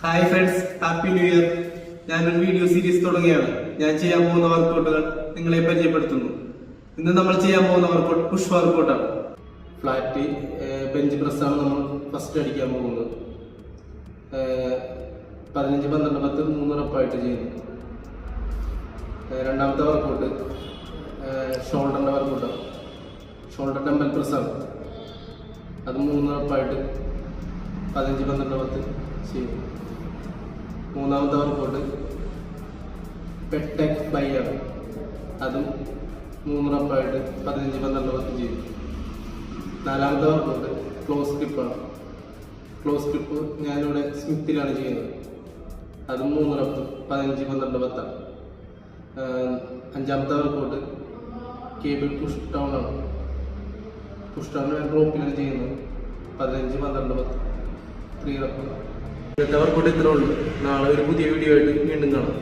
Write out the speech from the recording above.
Hi friends, happy new year. ഞാനൊരു video series തുടങ്ങിയാണ്. ഞാൻ ചെയ്യാൻ പോകുന്ന വർക്കൗട്ടുകൾ നിങ്ങളെ പരിചയപ്പെടുത്തുന്നു. ഇന്ന് നമ്മൾ ചെയ്യാൻ പോകുന്ന വർക്കൗട്ട് പുഷ് വർക്കൗട്ടാണ്. ഫ്ലാറ്റ് ബെഞ്ച് പ്രസ്സാണ് നമ്മൾ ഫസ്റ്റ് അടിക്കാൻ പോകുന്നത്. 15, 12, 10 3 റെപ്പായിട്ട് ചെയ്യുന്നു. രണ്ടാമത്തെ വർക്കൗട്ട് ഷോൾഡറിന്റെ വർക്കൗട്ടാണ്. ഷോൾഡർ ടെമ്പൽ പ്രസ്സാണ്. അത് 3 റെപ്പായിട്ട് 15, 12, 10 ചെയ്യും. മൂന്നാമത്തെ വർക്കൗട്ട് പെട്ടെക് ഫ്ലൈ ആണ്. അതും 3 റെപ്പായിട്ട് 15, 12, 10 ചെയ്യും. നാലാമത്തെ വർക്കൗട്ട് ക്ലോസ് ഗ്രിപ്പാണ്. ക്ലോസ് ഗ്രിപ്പ് ഞാനിവിടെ സ്മിത്തിലാണ് ചെയ്യുന്നത്. അതും 3 റെപ്പ് 15, 12, 10 ആണ്. അഞ്ചാമത്തെ വർക്കൗട്ട് കേബിൾ പുഷ് ഡൗൺ ആണ്. പുഷ് ഡൗൺ ഞാൻ റോപ്പിലാണ് ചെയ്യുന്നത്. 15, 12, 10 3 റെപ്പ്. ഇന്നത്തെ വർക്കൗട്ട് ഇത്രേ ഉള്ളൂ. നാളെ ഒരു പുതിയ വീഡിയോ ആയിട്ട് വീണ്ടും കാണാം.